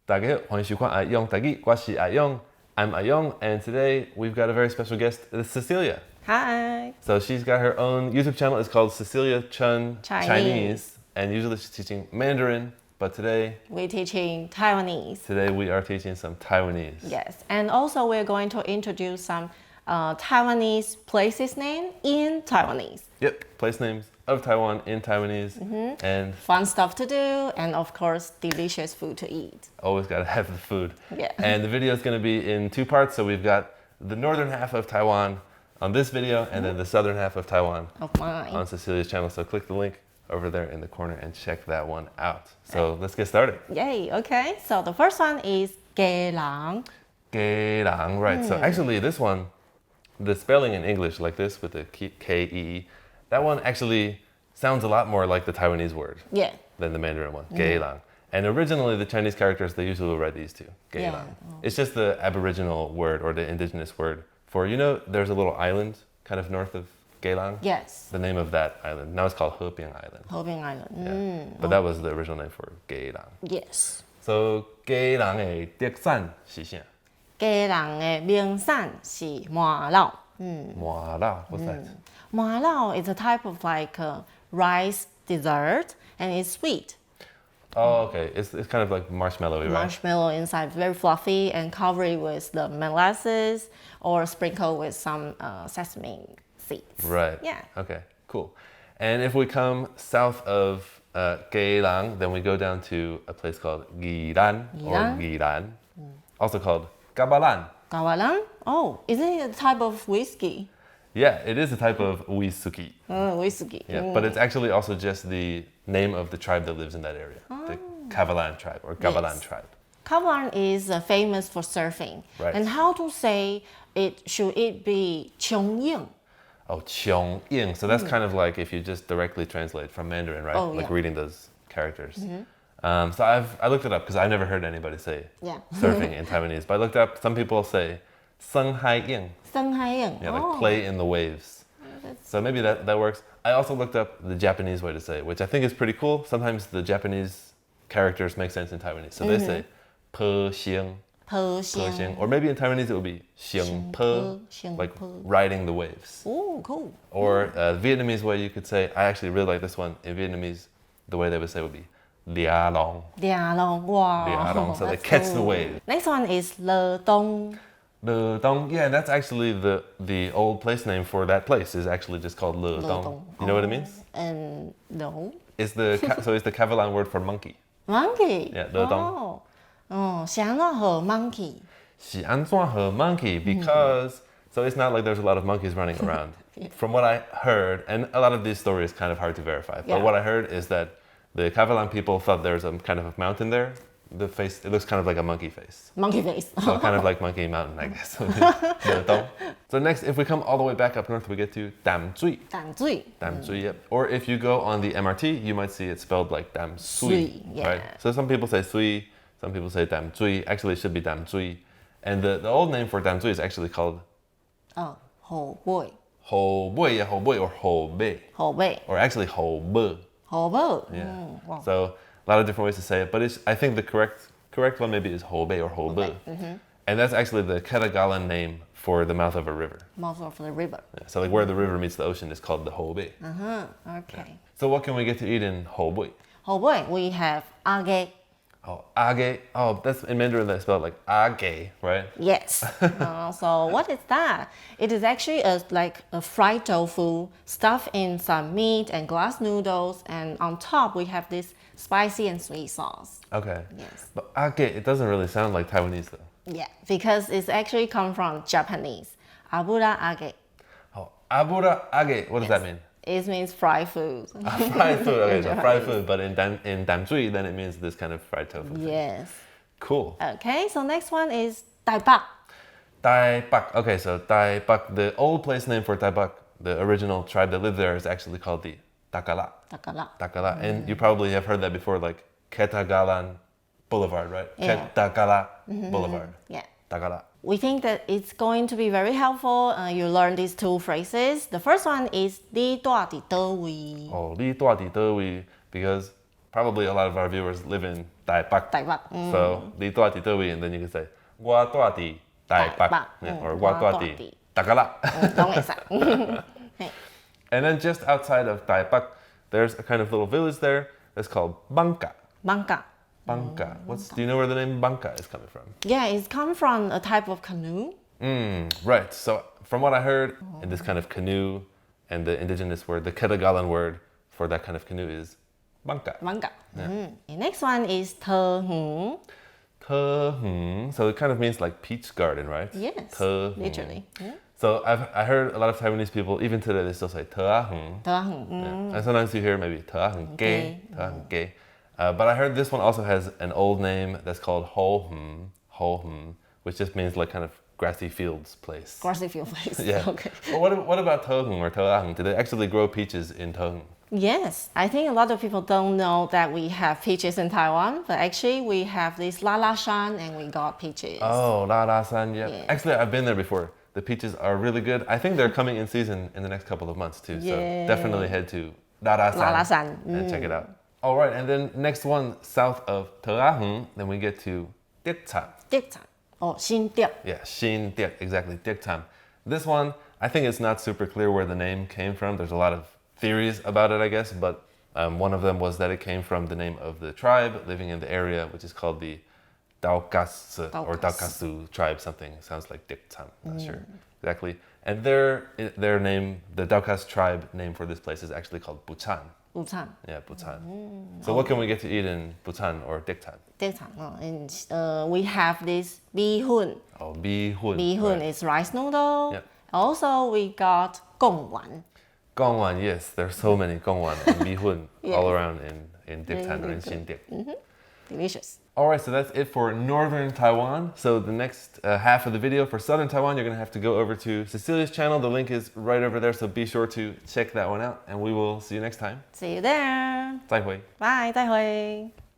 大家好，欢迎收看á-geh台语，我是á-geh. I'm á-geh, and today we've got a very special guest, Cecilia. Hi. So she's got her own YouTube channel. It's called Cecilia Chun Chinese. And usually she's teaching Mandarin, but today We're teaching Taiwanese. Today we are teaching some Taiwanese. Yes, and also we're going to introduce some Taiwanese places name in Taiwanese. Yep, place names of Taiwan in Taiwanese, and Fun stuff to do, and of course, delicious food to eat. always gotta have the food. Yeah. And the video is gonna be in two parts. So we've got the northern half of Taiwan on this video, and then the southern half of Taiwan Of mine. on Cecilia's channel. So click the link over there in the corner and check that one out. So let's get started. Yay, okay. So the first one is Ke-lâng. Ke-lâng, right. So actually this one, the spelling in English like this with the K-E, that one actually sounds a lot more like the Taiwanese word Yeah. than the Mandarin one, Ke-lâng. And originally the Chinese characters, they usually write these two, Ke-lâng. Yeah. It's just the Aboriginal word or the indigenous word for, there's a little island kind of north of Ke-lâng. Yes. The name of that island. Now it's called Hopeng Island. Hopeng Island. Yeah. But that was the original name for Ke-lâng. Yes. So Ke-lâng의 특산是省. Ke-lâng的名产是麻辣. Voilà, what's that? Malao is a type of like rice dessert, and it's sweet. Oh, okay. It's kind of like marshmallowy, right? Marshmallow inside, very fluffy, and covered with the molasses or sprinkled with some sesame seeds. Right. Yeah. Okay, cool. And if we come south of Keelung, then we go down to a place called Ilan or Ilan, also called Kavalan. Kavalan? Oh, isn't it a type of whiskey? Yeah, it is a type of whisky. Whiskey. Yeah, but it's actually also just the name of the tribe that lives in that area, the Kavalan tribe or Kavalan Yes. tribe. Kavalan is famous for surfing. Right. And how to say it? Should it be chhiong-éng? Oh, chhiong-éng. So that's kind of like if you just directly translate from Mandarin, right? Oh, like yeah. reading those characters. So I looked it up because I never heard anybody say Yeah. surfing in Taiwanese. But I looked up, some people say hái-éng. hái-éng. Yeah, like play in the waves. So maybe that works. I also looked up the Japanese way to say it, which I think is pretty cool. Sometimes the Japanese characters make sense in Taiwanese. So they say pe-xiang, pe-xiang. or maybe in Taiwanese it would be xiang-pe, like xiang-pe. riding the waves. Oh, cool. Or Vietnamese way you could say, I actually really like this one. In Vietnamese, the way they would say would be Lia-long. Lialong. Wow. Lialong, so they That's catch the cool. wave. Next one is Lo-tong. Lotung, yeah, that's actually the old place name for that place is actually just called Lotung. Lotung. You know what it means? And no. It's so it's the Kavalan word for monkey. Monkey. Yeah, Lotung. Oh. Oh, 是按盏号 monkey. 是按盏号 monkey because so it's not like there's a lot of monkeys running around. From what I heard, and a lot of these stories kind of hard to verify, but Yeah. what I heard is that the Kavalan people thought there's a kind of a mountain there. The face, it looks kind of like a monkey face. Monkey face. So kind of like Monkey Mountain, I guess. So next, if we come all the way back up north, we get to Tamsui. Tamsui. Tamsui, yep. Or if you go on the MRT, you might see it spelled like Tamsui, Sui, yeah. right? So some people say Sui, some people say Tamsui. Actually, it should be Tamsui. And the old name for Tamsui is actually called Oh, hobe. hobe, yeah, hobe or hobe. Hobe. Or actually hobe. Hobe. Yeah. Wow. So a lot of different ways to say it, but I think the correct one maybe is hobe or hobe. And that's actually the Ketagalan name for the mouth of a river. Mouth of the river. Yeah, so like where the river meets the ocean is called the hobe. Okay. So what can we get to eat in hobe? Hobe, we have á-geh. Oh, á-geh. Oh, that's in Mandarin that's spelled like á-geh, right? Yes. So what is that? It is actually like a fried tofu stuffed in some meat and glass noodles, and on top we have this spicy and sweet sauce. Okay. Yes. But á-geh, it doesn't really sound like Taiwanese though. Yeah, because it's actually come from Japanese. Abura á-geh. Oh, abura á-geh. What does that mean? It means fried food. Fried food. Okay, so fried food, but in Tamsui, then it means this kind of fried tofu thing. Yes. Cool. Okay, so next one is Taipei. Taipei. Okay, so Taipei, the old place name for Taipei, the original tribe that lived there is actually called the Takala. Takala. And you probably have heard that before, like Ketagalan Boulevard, right? Yeah. Ketakala Boulevard. Yeah. Takala. We think that it's going to be very helpful. You learn these two phrases. The first one is Li Dua Di De Wei. Oh, Li Dua Di De Wei, because probably a lot of our viewers live in Taipei. Taipei. So, đi toa thì Taipei, and then you can say, 我住在Taipei. Taipei. Yeah, or 我住在Ketagalan. 都會使。And then just outside of Taipak, there's a kind of little village there that's called Bangka. Bangka. Bangka. Do you know where the name Bangka is coming from? Yeah, it's come from a type of canoe. Right. So from what I heard, in this kind of canoe, and the indigenous word, the Ketagalan word for that kind of canoe is Bangka. Bangka. The next one is Te-hung. Te-hung. So it kind of means like peach garden, right? Yes, Te-hung. literally. Yeah. So I heard a lot of Taiwanese people, even today, they still say Te-hung. Te-hung. Yeah. And sometimes you hear maybe Te-hung-ge, Te-hung-ge. But I heard this one also has an old name that's called Ho-hum, which just means like kind of grassy fields place. Grassy field place. Yeah. Okay. Well, what about Te-hung or Te-hung? Do they actually grow peaches in Te-hung? Yes, I think a lot of people don't know that we have peaches in Taiwan, but actually we have this La-la-shan and we got peaches. Oh, La-la-san, yeah. Yeah. Actually, I've been there before. The peaches are really good. I think they're coming in season in the next couple of months too. So definitely head to La-la-san La-la-san. and check it out. All right, and then next one south of Te-hung, then we get to Dik-tam. Dik-tam. Oh, Xin-tiek. Yeah, Xin-tiek, exactly, Dik-tam. This one, I think it's not super clear where the name came from. There's a lot of theories about it, I guess, but one of them was that it came from the name of the tribe living in the area, which is called the Daukas or Daukasu tribe, something. Sounds like Dik-tam, not sure exactly. And their name, the Daukas tribe name for this place is actually called Busan. Busan. Yeah, Busan. So what can we get to eat in Busan or Dik-tam? Dik-tam. And we have this bihun. Oh, bihun. Bihun is rice noodle. Yep. Also, we got gongwan. Gongwan, yes. There's so many gongwan and bihun all around in Dik-tam or in Xin-tiek. Delicious. All right, so that's it for northern Taiwan. So the next half of the video for southern Taiwan, you're gonna have to go over to Cecilia's channel. The link is right over there, so be sure to check that one out. And we will see you next time. See you there. 再会。 Bye. 再会.